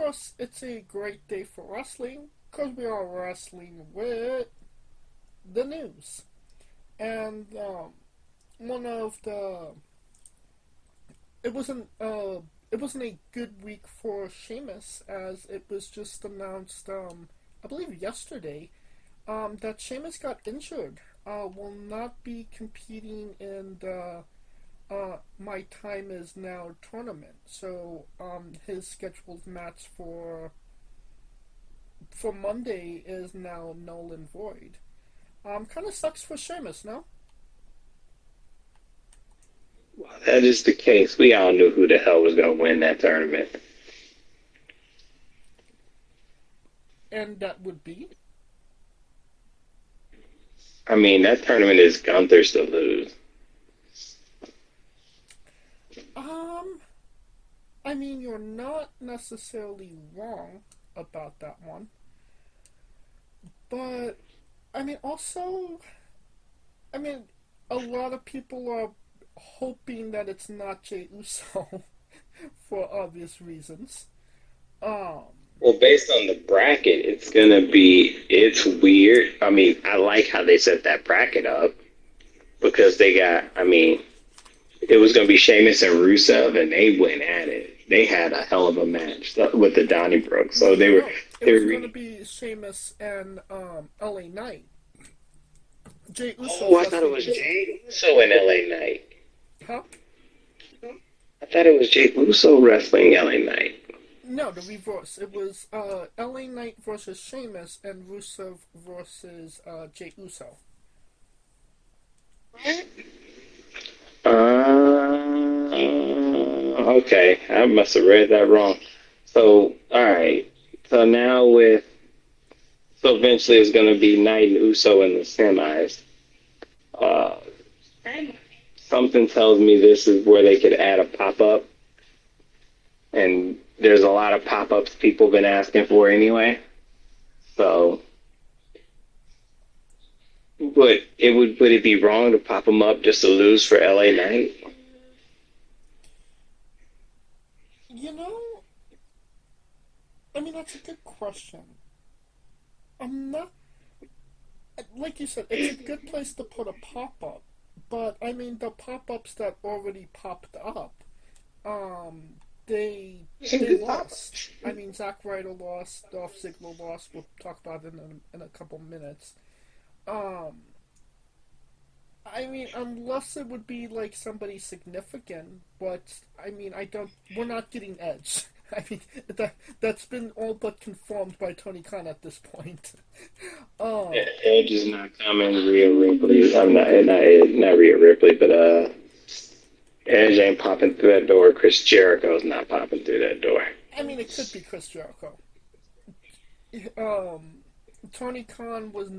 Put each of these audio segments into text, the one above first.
course, it's a great day for wrestling because we are wrestling with the news. And one of the it wasn't a good week for Shamus as it was just announced I believe yesterday that Shamus got injured. Will not be competing in the My Time Is Now tournament. So his scheduled match for Monday is now null and void. Kind of sucks for Sheamus, no? Well, that is the case. We all knew who the hell was going to win that tournament. And that would be. I mean, that tournament is Gunther's to lose. Um, I mean, you're not necessarily wrong about that one, but I mean, also, I mean, a lot of people are hoping that it's not Jey Uso for obvious reasons. Um, Well, based on the bracket, it's weird. I mean, I like how they set that bracket up because it was going to be Sheamus and Rusev, and they went at it. They had a hell of a match with the Donnybrook. So no, it they was were. going to be Sheamus and LA Knight. Jey Uso Oh, I thought it versus was Uso. Jay Uso in LA Knight. Huh? I thought it was Jay Uso wrestling LA Knight. No, the reverse. It was LA Knight versus Sheamus and Rusev versus Jey Uso. Okay, I must have read that wrong. So, all right. So now so eventually it's going to be Knight and Uso in the semis. Uh, Something tells me this is where they could add a pop up, and there's a lot of pop ups people have been asking for anyway. So, would it be wrong to pop them up just to lose for LA Knight? You know, I mean, that's a good question. I'm not. Like you said, it's a good place to put a pop up. But, I mean, the pop ups that already popped up, um, they lost. I mean, Zack Ryder lost, Dolph Ziggler lost. We'll talk about it in a couple minutes. Um, I mean, unless it would be like somebody significant, but I mean, I don't. We're not getting Edge. I mean, that's been all but confirmed by Tony Khan at this point. Yeah, um, Edge is not coming. Rhea Ripley. I'm not Rhea Ripley, but Edge ain't popping through that door. Chris Jericho's not popping through that door. I mean, it could be Chris Jericho. Um, Tony Khan was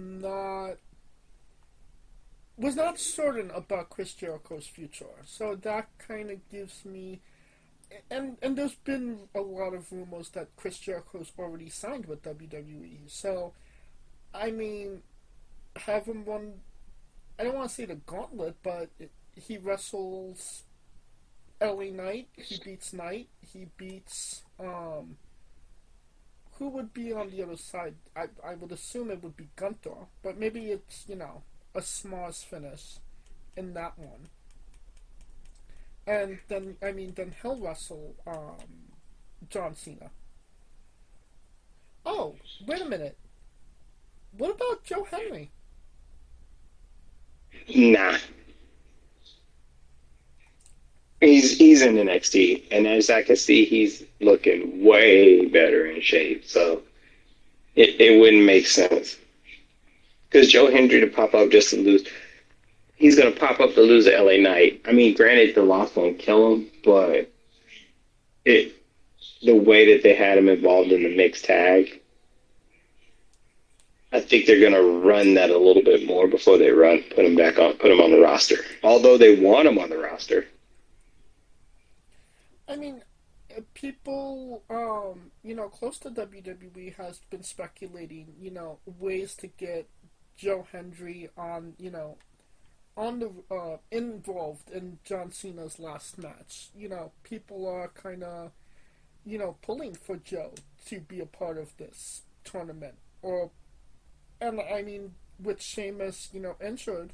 not certain about Chris Jericho's future, so that kind of gives me. And there's been a lot of rumors that Chris Jericho's already signed with WWE. So I mean, have him run. I don't want to say the gauntlet, but he wrestles LA Knight. He beats Knight. He beats who would be on the other side? I would assume it would be Gunther, but maybe it's a Smar's finish in that one. And then I mean then he'll wrestle John Cena. Oh, wait a minute. What about Joe Henry? Nah, he's in NXT, and as I can see, he's looking way better in shape. So it wouldn't make sense because Joe Hendry to pop up just to lose. He's gonna pop up to lose to LA Knight. I mean, granted, the loss won't kill him, but it the way that they had him involved in the mixed tag, I think they're gonna run that a little bit more before they put him on the roster. Although they want him on the roster. I mean, people, close to WWE has been speculating, ways to get Joe Hendry on, on the involved in John Cena's last match. People are kind of pulling for Joe to be a part of this tournament. Or, and I mean, with Sheamus, injured,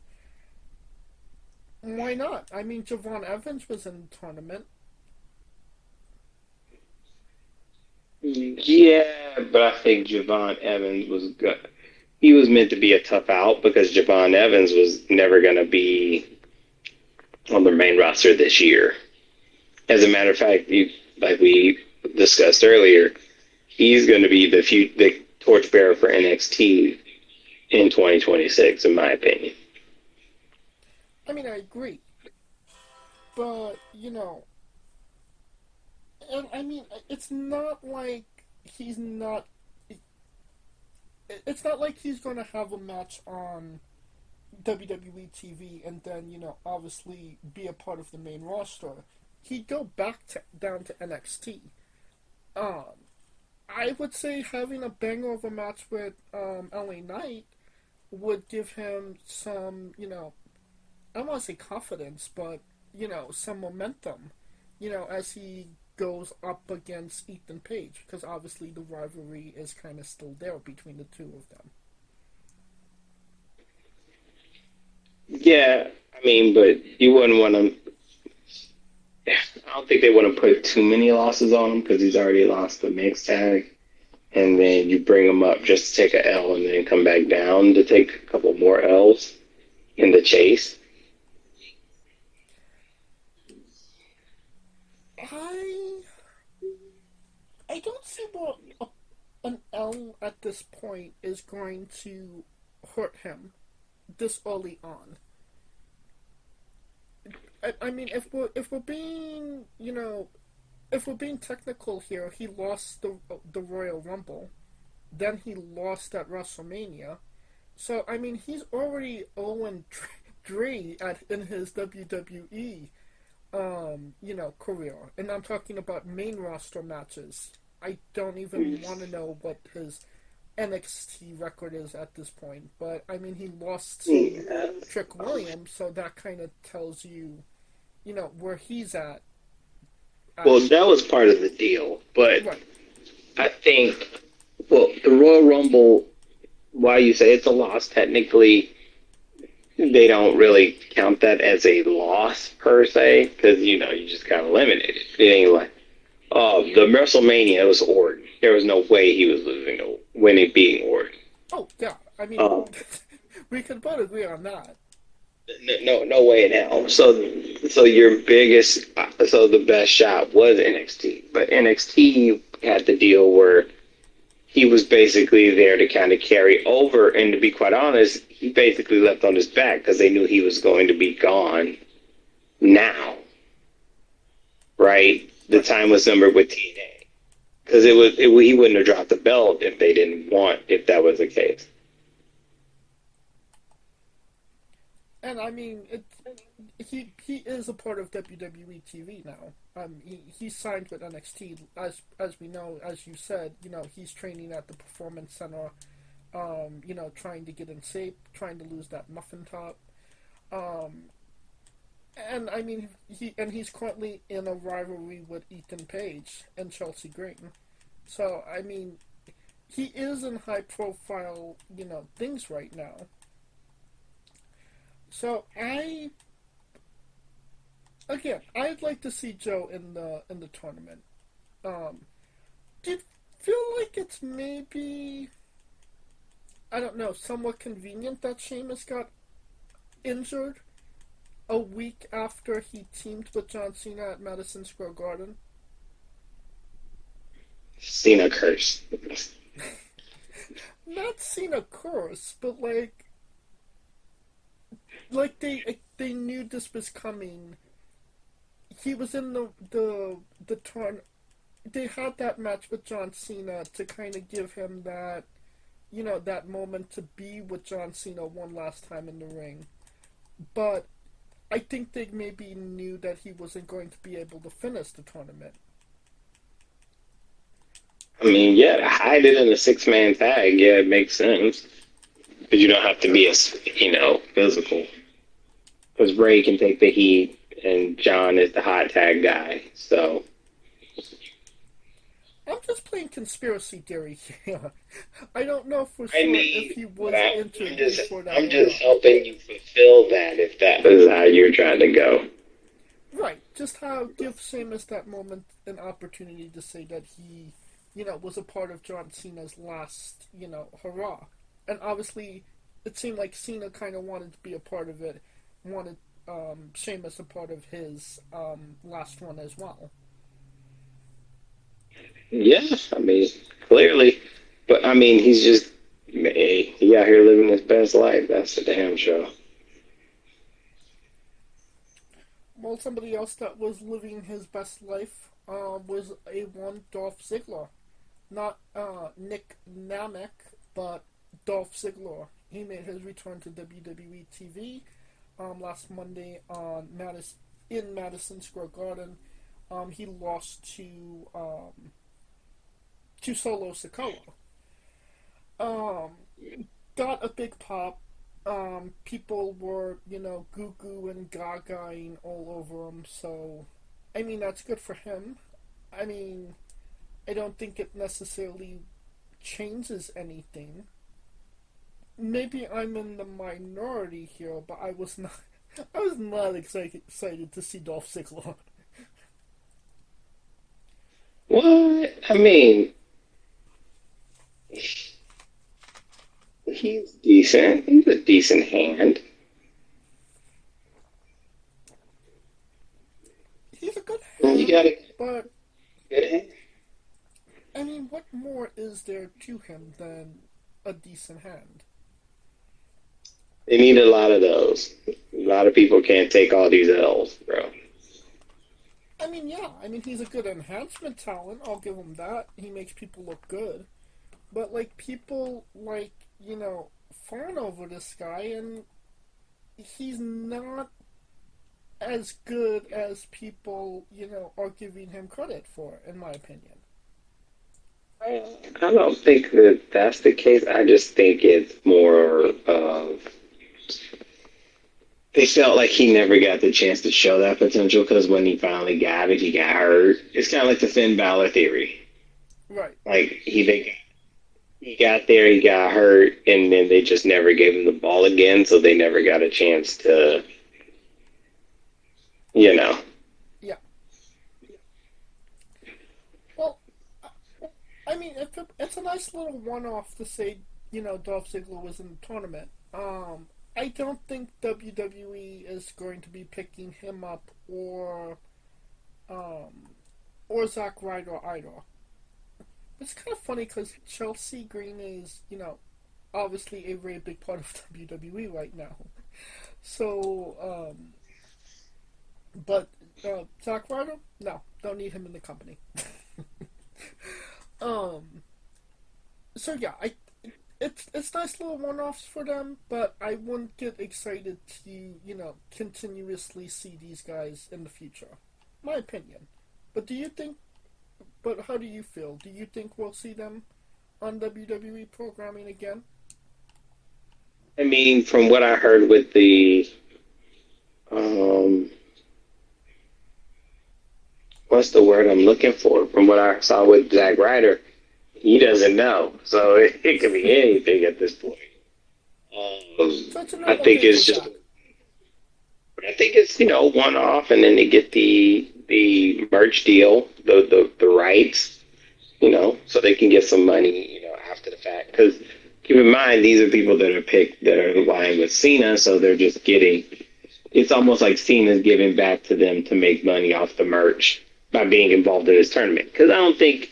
why not? I mean, Javon Evans was in the tournament. Yeah, but I think Javon Evans was good. He was meant to be a tough out because Javon Evans was never going to be on the main roster this year. As a matter of fact, like we discussed earlier, he's going to be the torchbearer for NXT in 2026, in my opinion. I mean, I agree. But, and I mean, it's not like he's not. It's not like he's going to have a match on WWE TV and then, obviously be a part of the main roster. He'd go down to NXT. Um, I would say having a banger of a match with LA Knight would give him some, I don't want to say confidence, but, some momentum, as he goes up against Ethan Page, because obviously the rivalry is kind of still there between the two of them. Yeah, I mean, but you wouldn't want to. I don't think they want to put too many losses on him because he's already lost the mixed tag, and then you bring him up just to take a L and then come back down to take a couple more L's in the chase. I I don't see what an L at this point is going to hurt him this early on. I mean, if we're being if we're being technical here, he lost the Royal Rumble, then he lost at WrestleMania. So I mean, he's already 0-3 in his WWE career, and I'm talking about main roster matches. I don't even want to know what his NXT record is at this point, but I mean, he lost to Yeah. Trick Williams, so that kind of tells you, where he's at. Well, that was part of the deal, but Right. I think, well, the Royal Rumble, while you say it's a loss, technically they don't really count that as a loss per se because you just got eliminated. It ain't like, oh, the WrestleMania was Orton. There was no way he was losing to winning beating Orton. Oh yeah, I mean, Um, we could both agree on that. no way in hell. So your biggest, so the best shot was NXT, but NXT had the deal where he was basically there to kind of carry over, and to be quite honest, he basically left on his back because they knew he was going to be gone now, right? The Right. time was numbered with TNA because he wouldn't have dropped the belt if they didn't want if that was the case. And I mean, he is a part of WWE TV now. He signed with NXT as we know, as you said. He's training at the Performance Center. Trying to get in shape, trying to lose that muffin top. Um, and I mean, he's currently in a rivalry with Ethan Page and Chelsea Green. So I mean, he is in high profile, things right now. So I'd like to see Joe in the tournament. Um, do you feel like it's maybe, I don't know, somewhat convenient that Sheamus got injured a week after he teamed with John Cena at Madison Square Garden? Cena curse. Not Cena curse, but like they knew this was coming. He was in the turn. They had that match with John Cena to kind of give him that, that moment to be with John Cena one last time in the ring. But I think they maybe knew that he wasn't going to be able to finish the tournament. I mean, yeah, hide it in a six-man tag. Yeah, it makes sense. But you don't have to be as, physical. Because Ray can take the heat, and John is the hot tag guy. So, I'm just playing conspiracy theory here. I don't know for I sure if mean, he but was interviewed for that I'm or just not. helping you fulfill that if that was how you're trying to go. Right, just how give Sheamus that moment an opportunity to say that he, was a part of John Cena's last, hurrah. And obviously, it seemed like Cena kind of wanted to be a part of it, wanted Sheamus a part of his last one as well. Yeah, I mean, clearly. But I mean, he's just, hey, he out here living his best life. That's the damn show. Well, somebody else that was living his best life was a one Dolph Ziggler. Not Nick Namek, but Dolph Ziggler. He made his return to WWE TV last Monday in Madison Square Garden. He lost to Solo Sikoa. Um, got a big pop. People were, goo goo and gagaing all over him. So, I mean, that's good for him. I mean, I don't think it necessarily changes anything. Maybe I'm in the minority here, but I was not. I was not excited to see Dolph Ziggler. What? I mean, he's decent. He's a decent hand. He's a good You hand, got a but good hand. I mean, what more is there to him than a decent hand? They need a lot of those. A lot of people can't take all these L's, bro. I mean, yeah. I mean, he's a good enhancement talent. I'll give him that. He makes people look good. But, like, people, like, fawn over this guy, and he's not as good as people, are giving him credit for, in my opinion. I don't think that that's the case. I just think it's more of they felt like he never got the chance to show that potential because when he finally got it, he got hurt. It's kind of like the Finn Balor theory. Right. Like he got there, he got hurt, and then they just never gave him the ball again, so they never got a chance to, you know. Yeah. Well, I mean, it's a nice little one-off to say, Dolph Ziggler was in the tournament. I don't think WWE is going to be picking him up um, or Zack Ryder either. It's kind of funny because Chelsea Green is, obviously a very big part of WWE right now. So, but Zack Ryder, no, don't need him in the company. um, so yeah, it's nice little one-offs for them, but I wouldn't get excited to continuously see these guys in the future. My opinion. But do you think? But how do you feel? Do you think we'll see them on WWE programming again? I mean, from what I heard with the, um, what's the word I'm looking for? From what I saw with Zack Ryder, he doesn't know, so it could be anything at this point. So it's a I normal think day for it's just Zach. I think it's one off, and then they get the merch deal, the rights, so they can get some money, after the fact. Because keep in mind, these are people that are picked that are lying with Cena, so they're just getting. It's almost like Cena's giving back to them to make money off the merch by being involved in this tournament. Because I don't think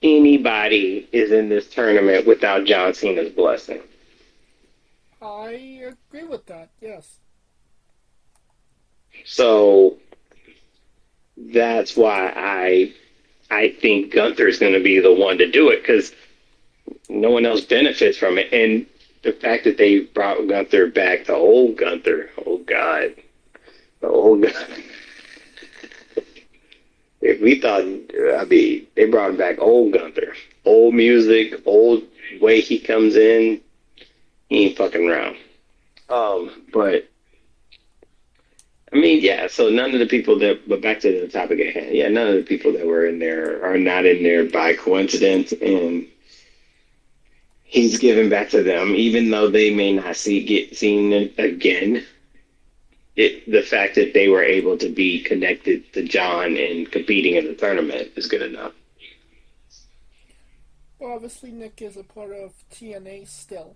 anybody is in this tournament without John Cena's blessing. I agree with that. Yes. So that's why I think Gunther's going to be the one to do it because no one else benefits from it. And the fact that they brought Gunther back, the old Gunther, oh God, the old Gunther. If we thought, I mean, they brought back old Gunther, old music, old way he comes in, he ain't fucking around. But I mean, yeah. So none of the people that, but back to the topic at hand. Yeah, none of the people that were in there are not in there by coincidence, and he's giving back to them, even though they may not get seen again. The fact that they were able to be connected to John and competing in the tournament is good enough. Well, obviously Nick is a part of TNA still.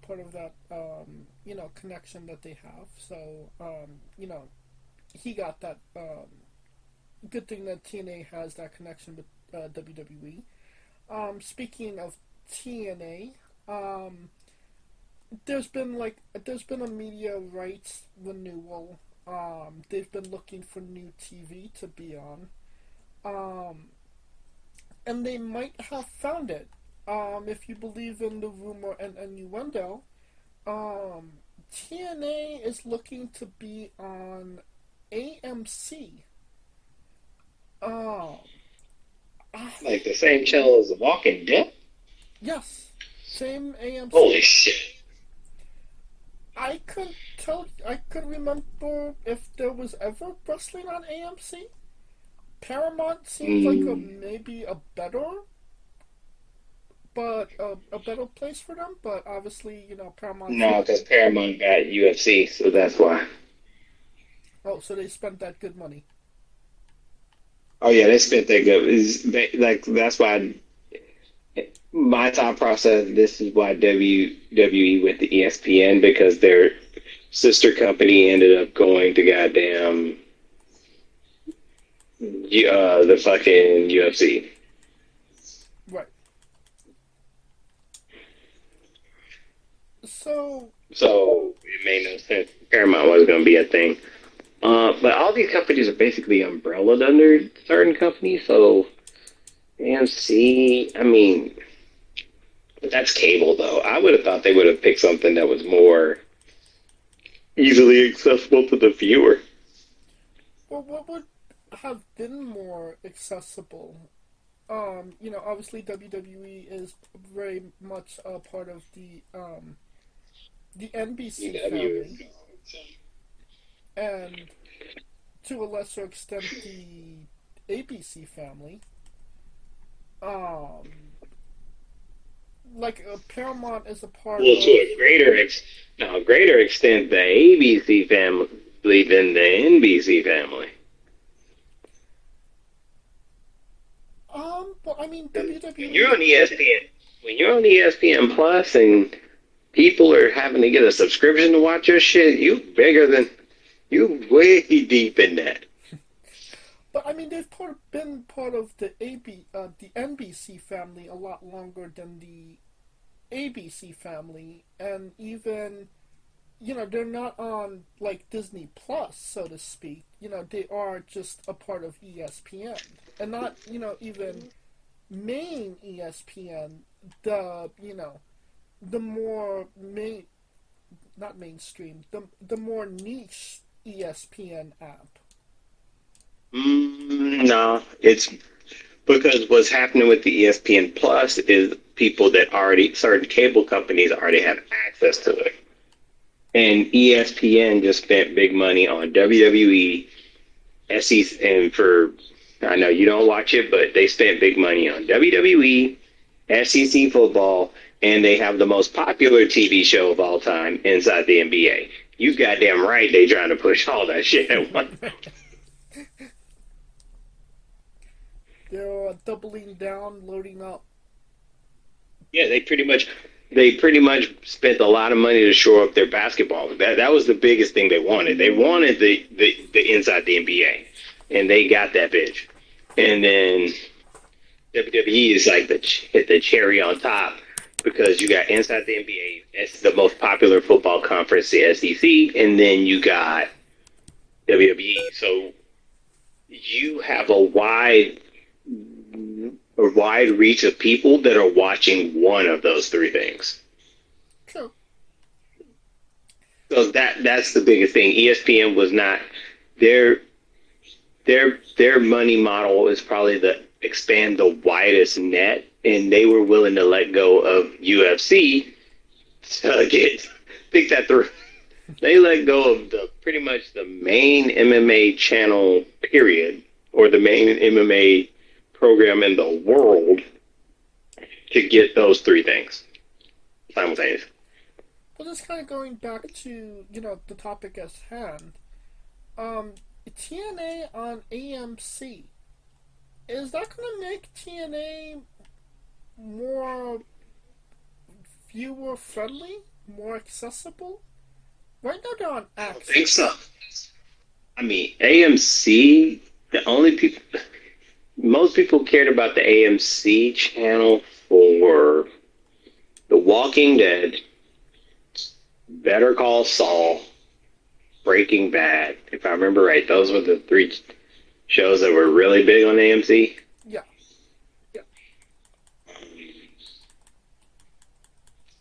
Part of that, connection that they have. So, he got that. Good thing that TNA has that connection with WWE. Speaking of TNA, there's been a media rights renewal. They've been looking for new TV to be on. Um, and they might have found it. If you believe in the rumor and innuendo, um, TNA is looking to be on AMC. Um, I, Like the same channel as The Walking Dead? yes, same Holy AMC. shit. I could remember if there was ever wrestling on AMC. Paramount seems like Mm, maybe a better, but a better place for them. But obviously, Paramount's no, because Paramount got UFC, so that's why. oh, so they spent that good money. Oh yeah, they spent that good. Like that's why my thought process. This is why WWE went to ESPN because their sister company ended up going to goddamn the fucking UFC. Right. So, So it made no sense. Paramount was going to be a thing. But all these companies are basically umbrellaed under certain companies. So AMC, I mean, that's cable though. I would have thought they would have picked something that was more easily accessible to the viewer. well, what would have been more accessible? Obviously WWE is very much a part of the NBC family, and to a lesser extent the ABC family. Um, Paramount is a part Well, to of. a greater extent, the ABC family than the NBC family. Well, I mean When you're WWE. on ESPN, when you're on ESPN Plus and people are having to get a subscription to watch your shit, you way deep in that. But I mean, been part of the NBC family a lot longer than the ABC family, and even they're not on like Disney Plus, so to speak. They are just a part of ESPN, and not even main ESPN. The more main, not mainstream, the more niche ESPN app. No, it's because what's happening with the ESPN Plus is people that already certain cable companies already have access to it, and ESPN just spent big money on WWE, SEC, and for I know you don't watch it, but they spent big money on WWE, SEC football, and they have the most popular TV show of all time inside the NBA. You goddamn right, they trying to push all that shit at once. They're doubling down, loading up. Yeah, they pretty much spent a lot of money to shore up their basketball. That was the biggest thing they wanted. They wanted the inside the NBA, and they got that bitch. And then WWE is like hit the cherry on top because you got inside the NBA. It's the most popular football conference, the SEC, and then you got WWE. So you have a wide reach of people that are watching one of those three things. True. So that's the biggest thing. ESPN was not their their money model is probably the expand the widest net, and they were willing to let go of UFC to get think that through. They let go of the pretty much the main MMA channel, period, or the main MMA program in the world to get those three things simultaneously. But just kind of going back to the topic at hand. Um, TNA on AMC, is that going to make TNA more viewer friendly, more accessible? Right now they're on I don't think so. Access. I mean, AMC, the only people, most people cared about the AMC channel for The Walking Dead, Better Call Saul, Breaking Bad. If I remember right, those were the three shows that were really big on AMC. Yeah,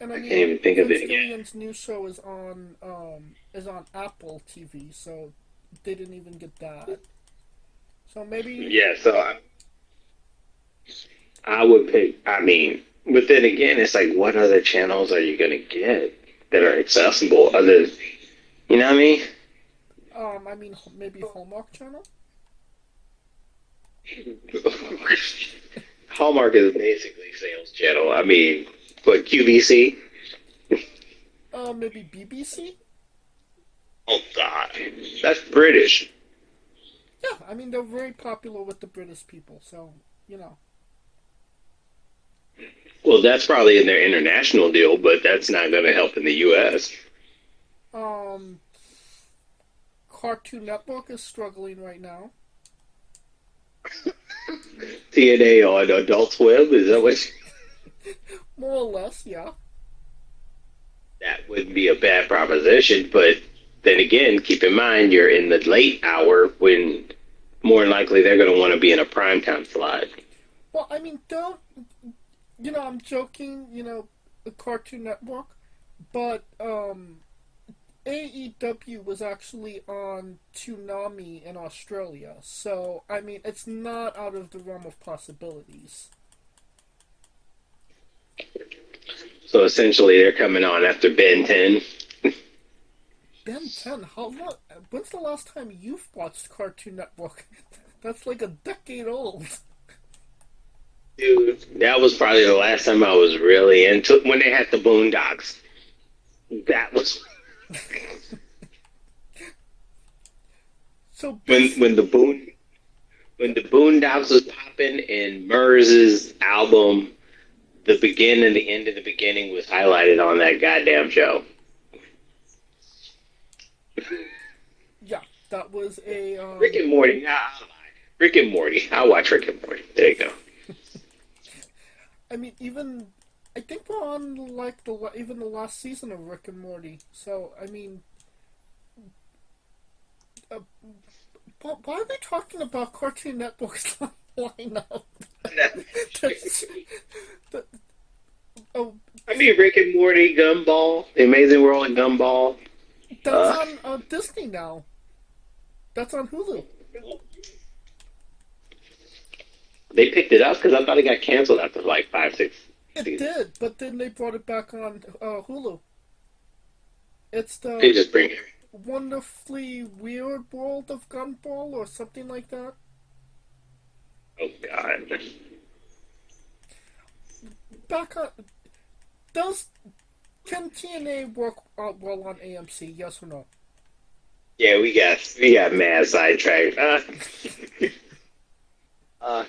and I I can't mean even think of Vince it again. Gillian's new show is on Apple TV, so they didn't even get that. So maybe Yeah, so I would pick. I mean, but then again, it's like, what other channels are you gonna get that are accessible? Other, you know what I mean? maybe Hallmark Channel. Hallmark is basically sales channel. I mean, but QVC? Maybe BBC. Oh God, that's British. Yeah, I mean they're very popular with the British people, so you know. Well, that's probably in their international deal, but that's not going to help in the U.S. Um, Cartoon Network is struggling right now. TNA on Adult Swim, is that what? More or less, yeah. That would be a bad proposition, but then again, keep in mind you're in the late hour when more than likely they're going to want to be in a primetime slot. Well, I mean, don't I'm joking. The Cartoon Network, but AEW was actually on Toonami in Australia, so I mean, it's not out of the realm of possibilities. So essentially, they're coming on after Ben 10. Ben 10, how long? When's the last time you've watched Cartoon Network? That's like a decade old. Dude, that was probably the last time I was really into when they had the Boondocks. That was So when bas- the Boondocks was popping and Mers's album, the beginning and the end of the beginning was highlighted on that goddamn show. yeah, that was a Rick and Morty. Nah, I lied. Rick and Morty. I watch Rick and Morty. There you go. I mean, even I think we're on like even the last season of Rick and Morty. So I mean, uh, why are we talking about Cartoon Network's lineup? That's, that, oh, I mean, Rick and Morty, Gumball, The Amazing World of Gumball. that's Uh, on Disney now. That's on Hulu. they picked it up because I thought it got canceled after like 5, 6 It seasons. did, but then they brought it back on Hulu. It's They the just bring it. Wonderfully Weird World of Gumball or something like that. Oh God. Back on. Does Can TNA work well on AMC? Yes or no? Yeah, we got mad sidetracked. Uh,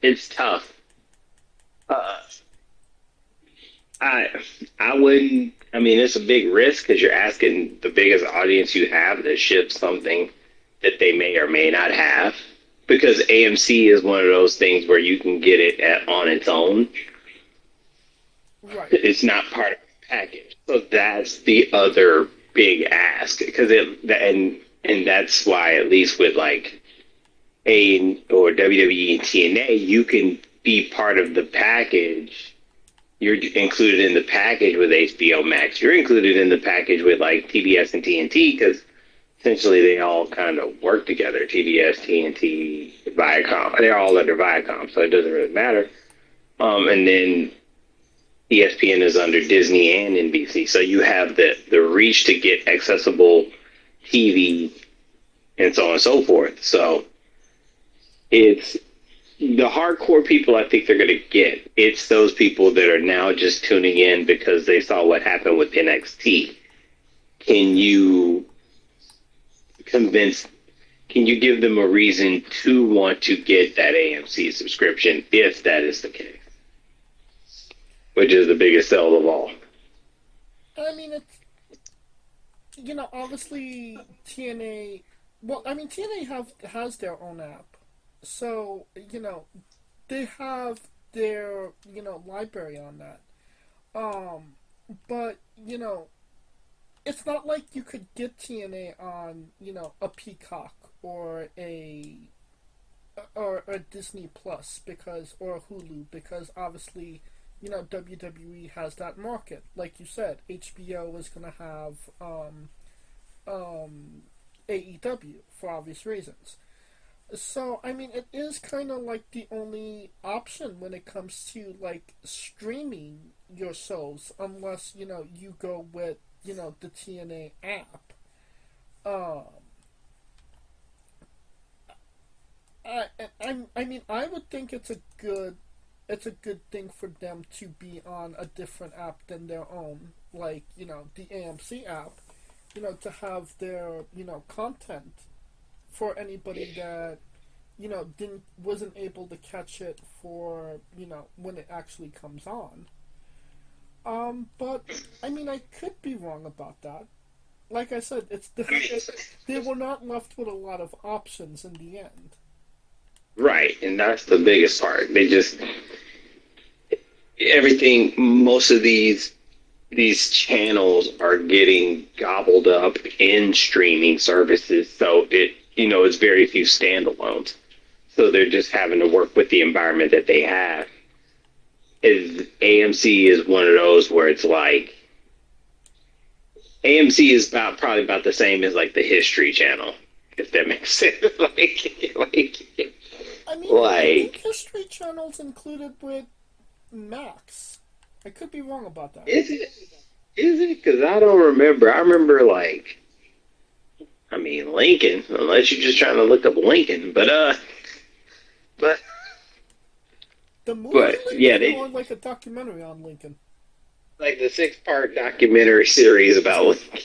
it's tough. Uh, I I wouldn't. I mean, it's a big risk because you're asking the biggest audience you have to ship something that they may or may not have. Because AMC is one of those things where you can get it on its own. Right. It's not part of the package. So that's the other big ask. Because and that's why at least with like A or WWE and TNA, you can be part of the package. You're included in the package with HBO Max. You're included in the package with like TBS and TNT because essentially they all kind of work together. TBS, TNT, Viacom. They're all under Viacom, so it doesn't really matter. And then ESPN is under Disney and NBC, so you have the reach to get accessible TV and so on and so forth. So it's the hardcore people I think they're going to get. It's those people that are now just tuning in because they saw what happened with NXT. Can you convince? Can you give them a reason to want to get that AMC subscription if that is the case? Which is the biggest sell of all. I mean, it's, obviously TNA. Well, I mean, TNA has their own app, so they have their library on that. But it's not like you could get TNA on a Peacock or a Disney Plus or a Hulu because obviously WWE has that market. Like you said, HBO is going to have AEW for obvious reasons. So, I mean, it is kind of like the only option when it comes to, like, streaming your shows, unless, you go with, the TNA app. Um, I mean, I would think it's a good thing for them to be on a different app than their own, like, the AMC app, to have their, content for anybody that wasn't able to catch it for when it actually comes on. But I mean, I could be wrong about that. Like I said, they were not left with a lot of options in the end. Right, and that's the biggest part. They just everything. Most of these channels are getting gobbled up in streaming services, so it's very few standalones. So they're just having to work with the environment that they have. AMC is one of those where it's like AMC is probably about the same as like the History Channel, if that makes sense. I mean, I think like History Channel's included with Max. I could be wrong about that. is it? Is it? Because I don't remember. I remember I mean Lincoln, unless you're just trying to look up Lincoln, but The movie but yeah, Lincoln or like a documentary on Lincoln? like the 6-part documentary series about Lincoln.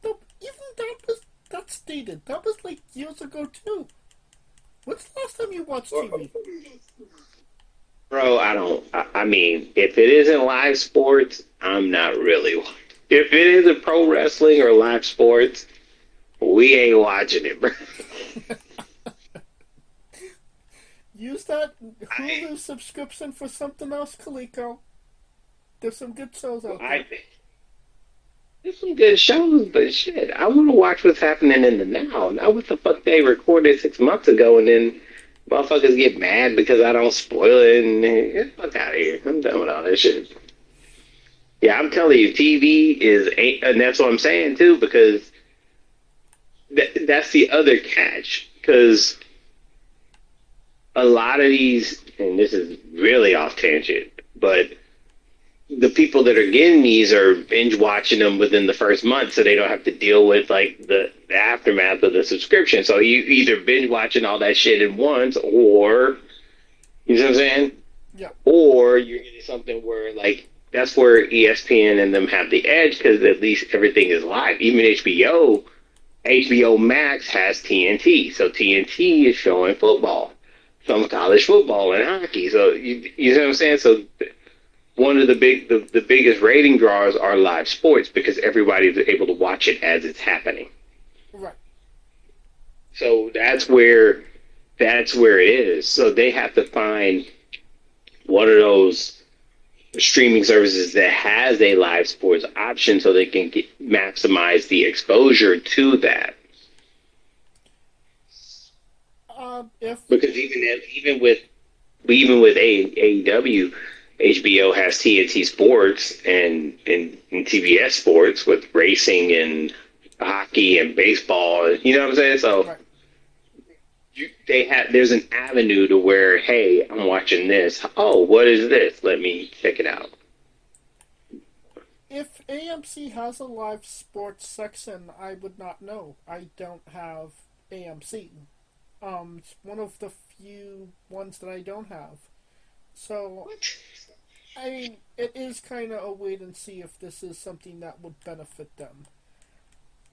No, even that's dated. That was like years ago too. When's the last time you watched TV? Bro, I don't. I mean, if it isn't live sports, I'm not really. If it isn't pro wrestling or live sports, we ain't watching it, bro. Use that Hulu subscription for something else, Kaliko. There's some good shows out there. There's some good shows, but shit, I want to watch what's happening in the now. Not what the fuck they recorded 6 months ago, and then motherfuckers get mad because I don't spoil it. And get the fuck out of here. I'm done with all this shit. Yeah, I'm telling you, TV is, and that's what I'm saying too, because that's the other catch. Because a lot of these, and this is really off tangent, but the people that are getting these are binge watching them within the first month, so they don't have to deal with like the aftermath of the subscription. So you either binge watching all that shit at once, or you know what I'm saying, Yeah. or you're getting something where like that's where ESPN and them have the edge because at least everything is live. Even HBO Max has TNT, so TNT is showing football, some college football and hockey. So you know what I'm saying. So one of the biggest rating draws are live sports because everybody's able to watch it as it's happening. Right. So that's where it is. So they have to find one of those streaming services that has a live sports option so they can maximize the exposure to that. Because even with AEW, HBO has TNT Sports and TBS Sports with racing and hockey and baseball. You know what I'm saying? So Right. there's an avenue to where, hey, I'm watching this. Oh, what is this? Let me check it out. If AMC has a live sports section, I would not know. I don't have AMC. It's one of the few ones that I don't have. So, I mean, it is kind of a wait and see if this is something that would benefit them.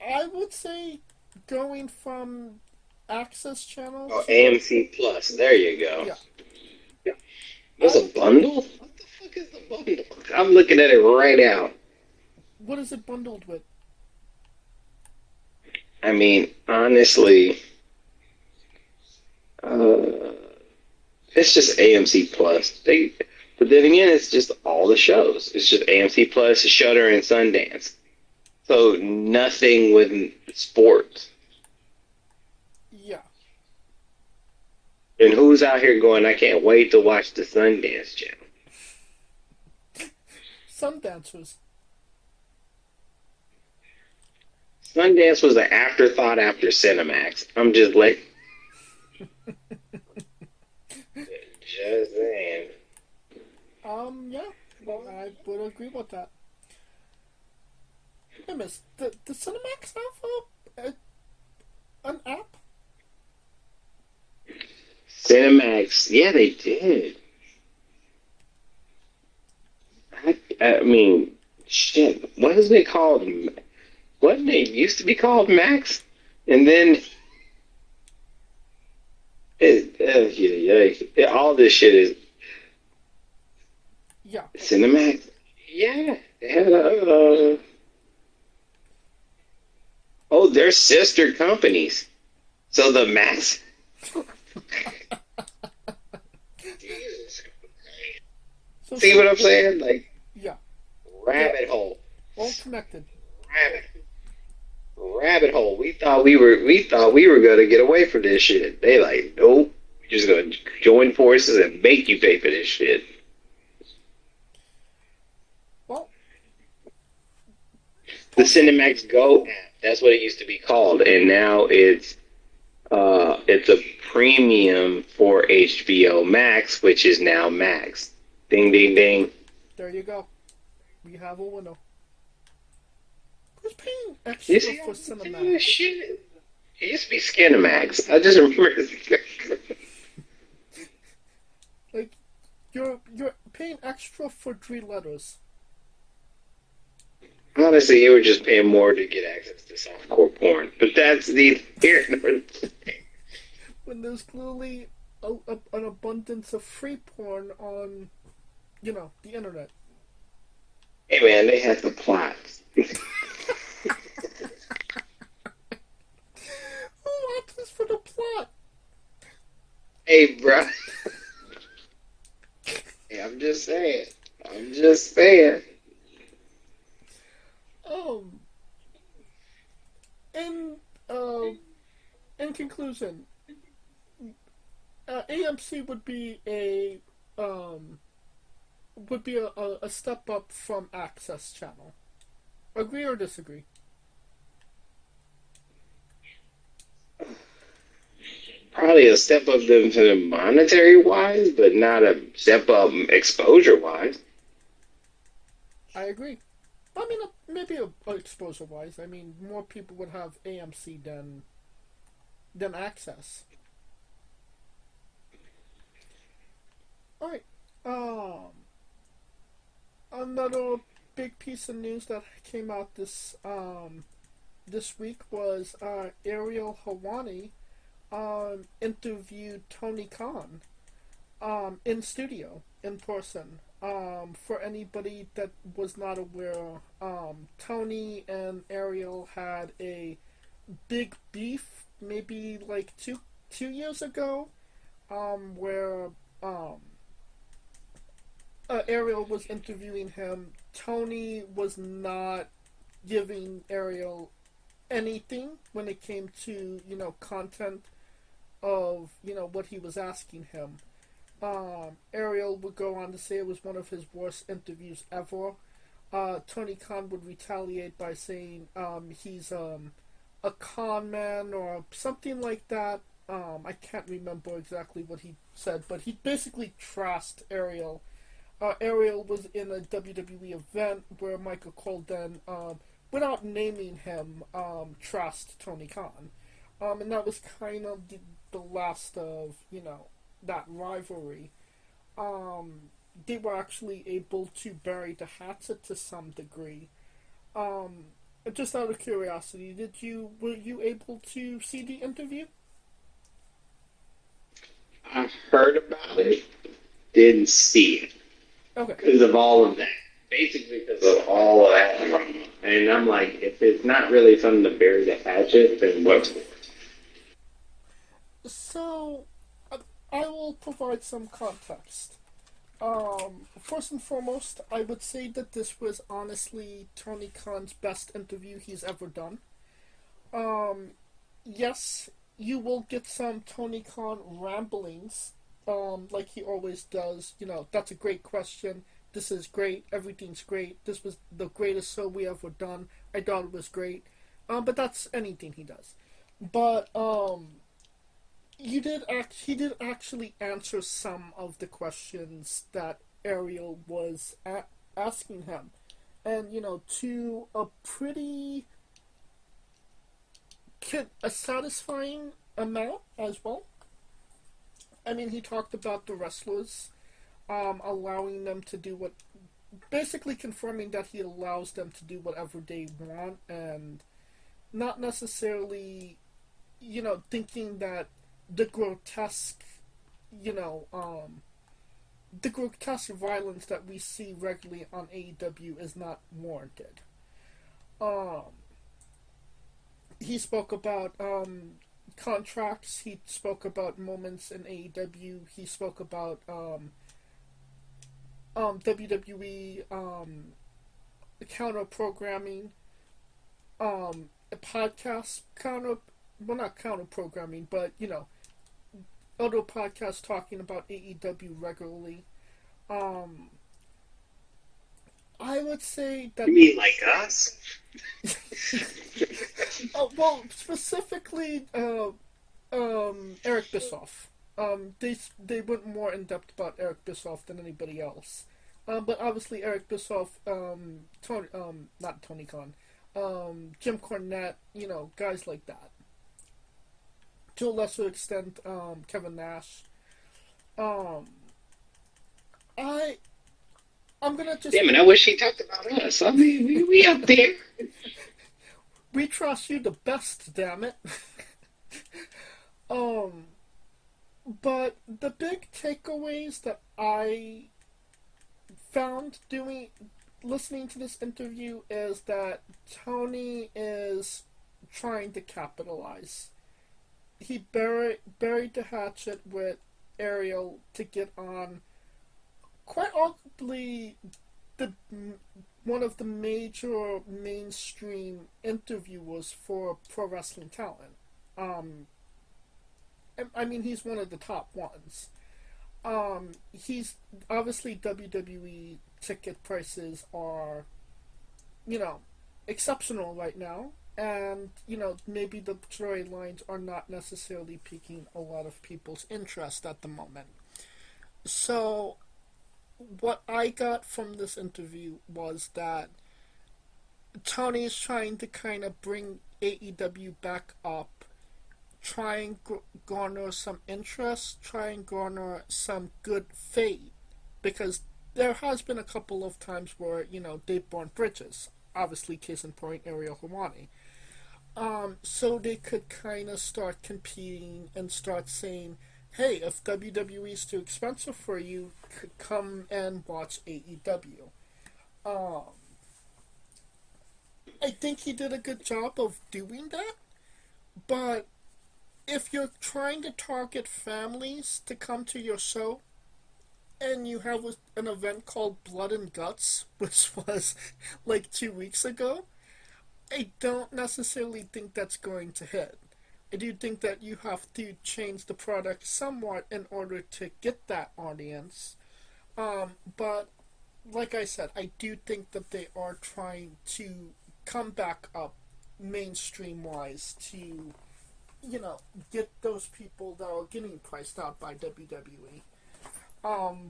I would say going from access channel Oh, to, AMC Plus. There you go. yeah, There's a I bundle? What the fuck is the bundle? I'm looking at it right now. what is it bundled with? I mean, honestly, uh, it's just AMC Plus. But then again, it's just all the shows. It's just AMC Plus, Shutter, and Sundance. So nothing with sports. Yeah, And who's out here going, I can't wait to watch the Sundance channel? Sundancers. Sundance was an afterthought after Cinemax. I'm just like, just saying. Yeah, I would agree with that. Hey, miss, the Cinemax have an app? Cinemax, yeah, they did. I mean, shit, what is it called? Wasn't it used to be called Max? And then, all this shit is Yeah. Cinemax. Yeah, they had oh, they're sister companies. So the Max. Jesus. So, See what I'm saying? Like yeah, they're rabbit hole, all connected. rabbit, rabbit hole. We thought we were gonna get away from this shit. They like, nope. We're just gonna join forces and make you pay for this shit. Well, The plus, Cinemax Go app. That's what it used to be called, and now it's a premium for HBO Max, which is now Max. Ding ding ding. there you go. We have a winner. Who's paying You extra see for how Cinemax? shit? It used to be Skinemax. I just remember. Like, you're paying extra for 3 letters Honestly, you were just paying more to get access to softcore porn, but that's the here. when there's clearly an abundance of free porn on, the internet. Hey man, they had the plot. Who wants this for the plot? Hey, bro. Hey, I'm just saying. I'm just saying. Um, in uh, in conclusion, AMC um would be a step up from Access Channel. Agree or disagree? Probably a step up them to the monetary wise, but not a step up exposure wise. I agree. I mean, maybe exposure wise. I mean, more people would have AMC than Access. All right. Another big piece of news that came out this week was Ariel Hawani interviewed Tony Khan in studio in person. For anybody that was not aware, Tony and Ariel had a big beef maybe like two years ago, where Ariel was interviewing him. Tony was not giving Ariel anything when it came to content of what he was asking him. Ariel would go on to say it was one of his worst interviews ever. Tony Khan would retaliate by saying he's a con man or something like that. I can't remember exactly what he said, but he basically trashed Ariel. Ariel was in a WWE event where Michael Cole then, without naming him, trashed Tony Khan. And that was kind of the last of, that rivalry. They were actually able to bury the hatchet to some degree. Um, just out of curiosity, were you able to see the interview? I heard about it, didn't see it Okay. because of all of that. Basically, because of all of that drama. And I'm like, if it's not really something to bury the hatchet, then what? So, I, I will provide some context. First and foremost, I would say that this was honestly Tony Khan's best interview he's ever done. Um, yes, you will get some Tony Khan ramblings, like he always does. That's a great question. This is great. Everything's great. This was the greatest show we ever done. I thought it was great. But that's anything he does. But he did actually answer some of the questions that Ariel was asking him, and to a pretty a satisfying amount as well. I mean, he talked about the wrestlers, allowing them to do what, basically confirming that he allows them to do whatever they want, and not necessarily, thinking that the grotesque, you know, um, the grotesque violence that we see regularly on AEW is not warranted. Um, he spoke about contracts. He spoke about moments in AEW. He spoke about WWE counter programming, a podcast counter, well, not counter programming, but other podcasts talking about AEW regularly. Um, I would say that. You mean like us? Oh, well, specifically, Eric Bischoff. They went more in depth about Eric Bischoff than anybody else. But obviously Eric Bischoff, not Tony Khan, Jim Cornette, guys like that. To a lesser extent, Kevin Nash. Um, I I'm gonna just Damn it, I wish he talked about us. I mean, we up there. we trust you the best, damn it. um, but the big takeaways that I found doing listening to this interview is that Tony is trying to capitalize. He buried the hatchet with Ariel to get on quite arguably the one of the major mainstream interviewers for pro wrestling talent. Um, I mean, he's one of the top ones. He's obviously WWE ticket prices are, you know, exceptional right now, and maybe the storylines are not necessarily piquing a lot of people's interest at the moment. So, what I got from this interview was that Tony is trying to kind of bring AEW back up, try and garner some interest, try and garner some good faith, because there has been a couple of times where they've burned bridges. Obviously, case in point, Ariel Helwani. So they could kind of start competing and start saying, "Hey, if WWE is too expensive for you, come and watch AEW." Um, I think he did a good job of doing that, but if you're trying to target families to come to your show and you have an event called Blood and Guts, which was like 2 weeks ago, I don't necessarily think that's going to hit. I do think that you have to change the product somewhat in order to get that audience. But like I said, I do think that they are trying to come back up mainstream wise to you know, get those people that are getting priced out by WWE.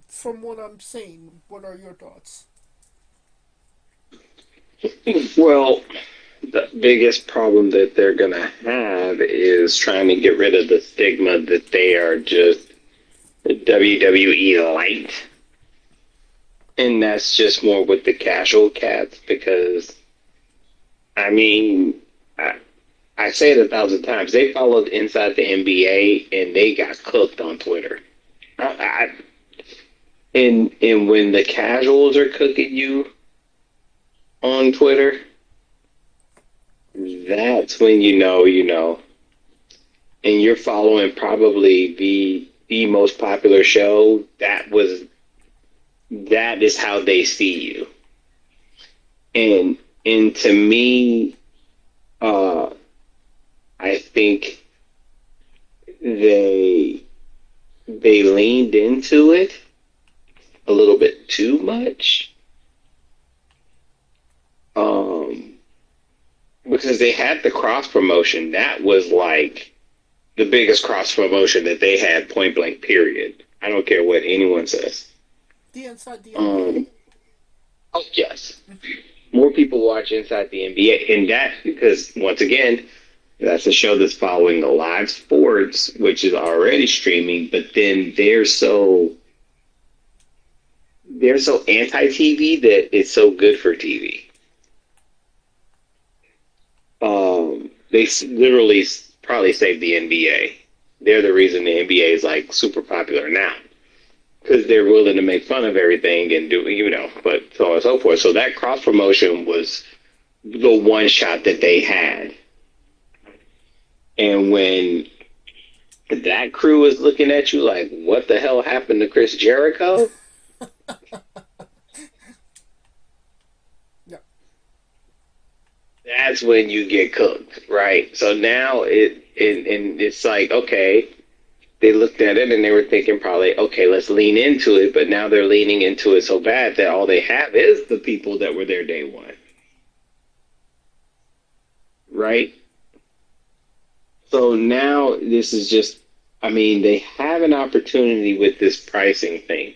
From what I'm saying, what are your thoughts? Well, the biggest problem that they're going to have is trying to get rid of the stigma that they are just WWE light. And that's just more with the casual cats because, I mean, I, I say it 1,000 times. They followed inside the NBA and they got cooked on Twitter. I, and when the casuals are cooking you on Twitter, that's when you know, and you're following probably the most popular show. That is how they see you, and to me, uh, I think they they leaned into it a little bit too much. Um, because they had the cross promotion. That was like the biggest cross promotion that they had, point blank, period. I don't care what anyone says. The Inside the NBA. Um, oh, yes. More people watch Inside the NBA, and that because, once again, that's a show that's following the live sports, which is already streaming, but then they're so anti TV that it's so good for TV. They literally probably saved the NBA. They're the reason the NBA is like super popular now because they're willing to make fun of everything and do but so on and so forth. So that cross promotion was the one shot that they had, and when that crew was looking at you like, "What the hell happened to Chris Jericho?" Yeah. That's when you get cooked, right? So now and it's like, okay, they looked at it and they were thinking probably, okay, let's lean into it, but now they're leaning into it so bad that all they have is the people that were there day one, right? So now this is just, I mean, they have an opportunity with this pricing thing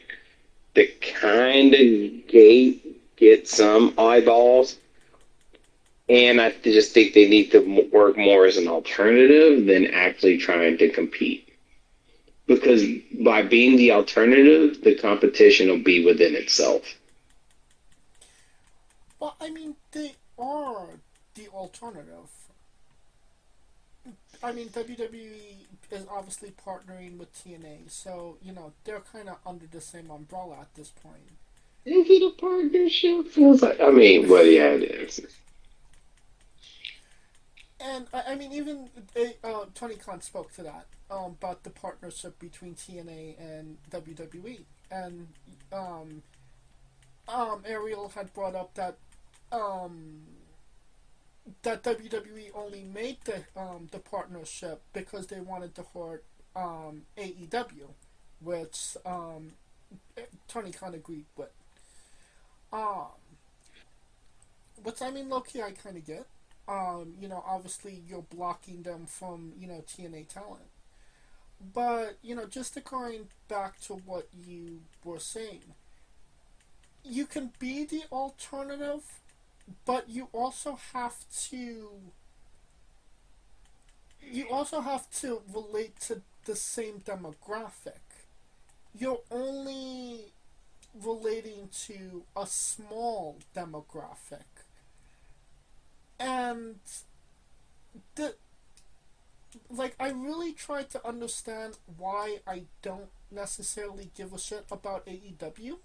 to kind of get some eyeballs, and I just think they need to work more as an alternative than actually trying to compete. Because by being the alternative, the competition will be within itself. Well, I mean, they are the alternative. I mean, WWE is obviously partnering with TNA, so, you know, they're kind of under the same umbrella at this point. Is it a partnership? Feels like, I mean, well, yeah, it is. And I mean, even Tony Khan spoke to that about the partnership between TNA and WWE, and um, Ariel had brought up um, that WWE only made the partnership because they wanted to hurt AEW, which Tony Khan agreed with. Um, which I mean, low key, I kind of get. You know, obviously you're blocking them from TNA talent. But, just to going back to what you were saying, you can be the alternative, but you also have to relate to the same demographic. You're only relating to a small demographic. And the I really try to understand why I don't necessarily give a shit about AEW,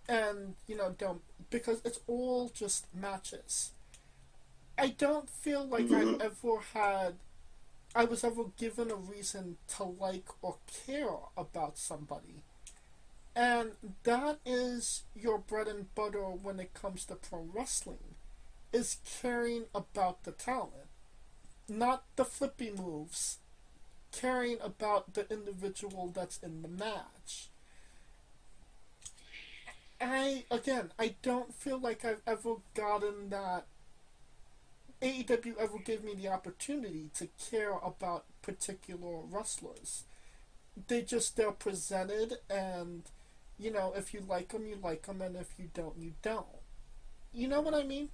and don't, because it's all just matches. I don't feel like Mm-hmm. I was ever given a reason to like or care about somebody. And that is your bread and butter when it comes to pro wrestling, is caring about the talent, not the flippy moves, caring about the individual that's in the match. I don't feel like I've ever gotten that AEW ever gave me the opportunity to care about particular wrestlers. They're presented, and if you like them, you like them, and if you don't, you don't. You know what I mean?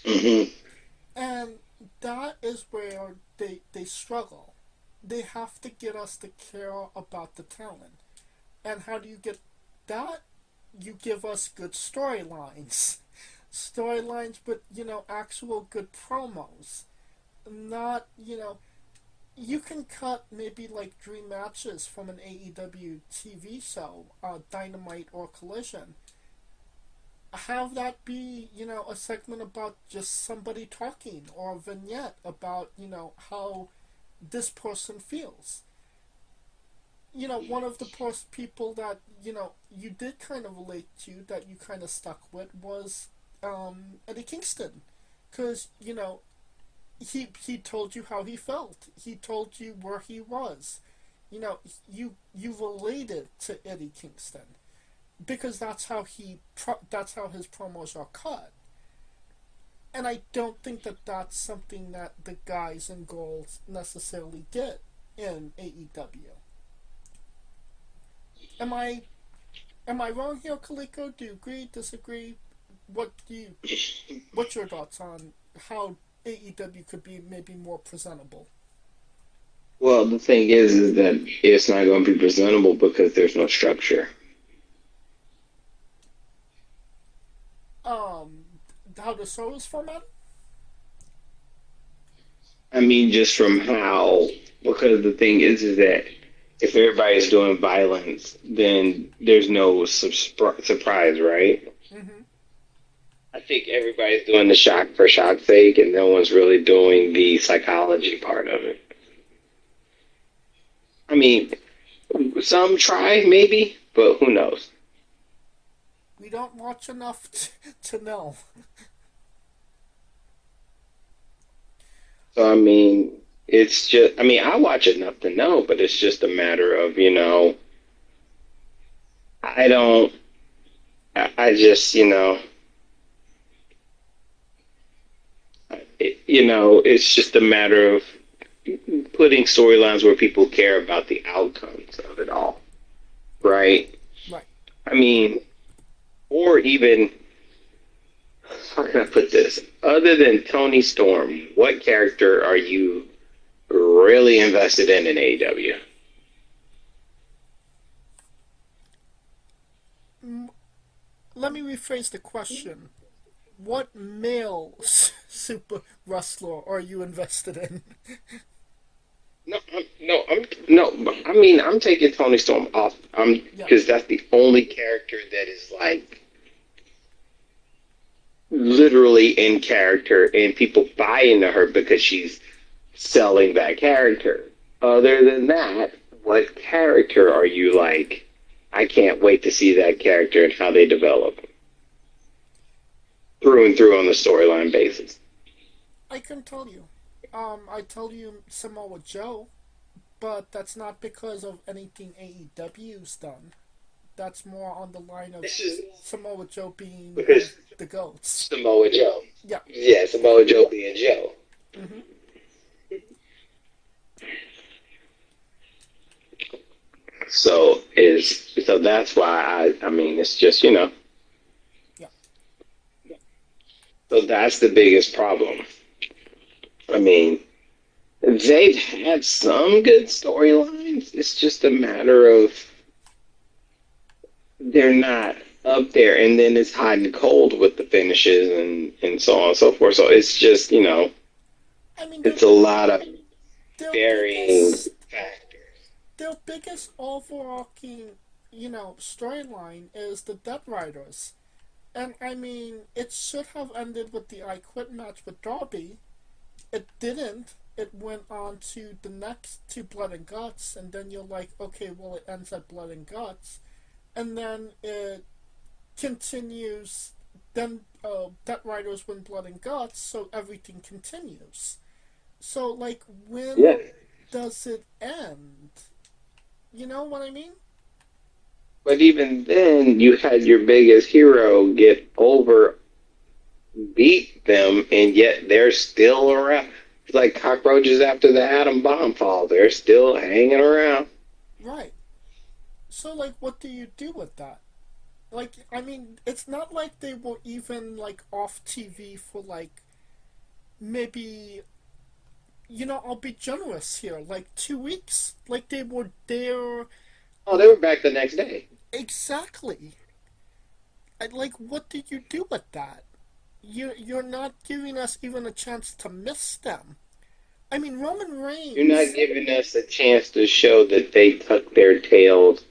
Hmm. And that is where they struggle. They have to get us to care about the talent. And how do you get that? You give us good storylines. Storylines with, actual good promos. Not, you can cut maybe like dream matches from an AEW TV show, Dynamite or Collision. Have that be, a segment about just somebody talking, or a vignette about, how this person feels. One of the first people that, you did kind of relate to, that you kind of stuck with, was Eddie Kingston. Because, he told you how he felt. He told you where he was. You related to Eddie Kingston because that's how his promos are cut. And I don't think that that's something that the guys and girls necessarily get in AEW. Am I am I wrong here, Kaliko? Do you agree? Disagree? What's your thoughts on how AEW could be maybe more presentable? Well, the thing is that it's not going to be presentable because there's no structure. Um, how the show is formatted? I mean, just from how, because the thing is that if everybody's doing violence, then there's no surprise, right? Mm-hmm. I think everybody's doing the shock for shock's sake, and no one's really doing the psychology part of it. I mean, some try maybe, but who knows? We don't watch enough to know. So I mean, it's just. I mean, I watch enough to know, but it's just a matter of I don't. I just it's just a matter of putting storylines where people care about the outcomes of it all, right? Right. I mean, or even how can I put this? Other than Tony Storm, what character are you really invested in AEW? Let me rephrase the question. What male super wrestler are you invested in? No. I mean, I'm taking Tony Storm off. Yeah. Because that's the only character that is like literally in character, and people buy into her because she's selling that character. Other than that, what character are you like? I can't wait to see that character and how they develop through and through on the storyline basis. I can tell you. I tell you Samoa Joe, but that's not because of anything AEW's done. That's more on the line of This is Samoa Joe being one of because the goats. Samoa Joe. Yeah. Yeah, Samoa Joe being Joe. Mm-hmm. So that's why I mean it's just Yeah. so that's the biggest problem. I mean they've had some good storylines. It's just a matter of they're not up there, and then it's hot and cold with the finishes and so on and so forth. So it's just I mean, it's a lot of their varying biggest factors. their biggest overarching, storyline is the Dead Riders. And I mean, it should have ended with the I Quit match with Darby. It didn't. It went on to the next to Blood and Guts, and then you're like, okay, well, it ends at Blood and Guts, and then it continues. Then Dead Riders win Blood and Guts, so everything continues. So, like, Yeah. when does it end? You know what I mean? But even then, you had your biggest hero get over beat them, and yet they're still around. It's like cockroaches after the atom bomb fall. They're still hanging around. Right. So, like, what do you do with that? Like, I mean, it's not like they were even, like, off TV for, like, maybe, I'll be generous here, like 2 weeks. Like, they were there. Oh, they were back the next day. Exactly. Like, what did you do with that? You're not giving us even a chance to miss them. I mean, Roman You're not Reigns. giving us a chance to show that they tucked their tails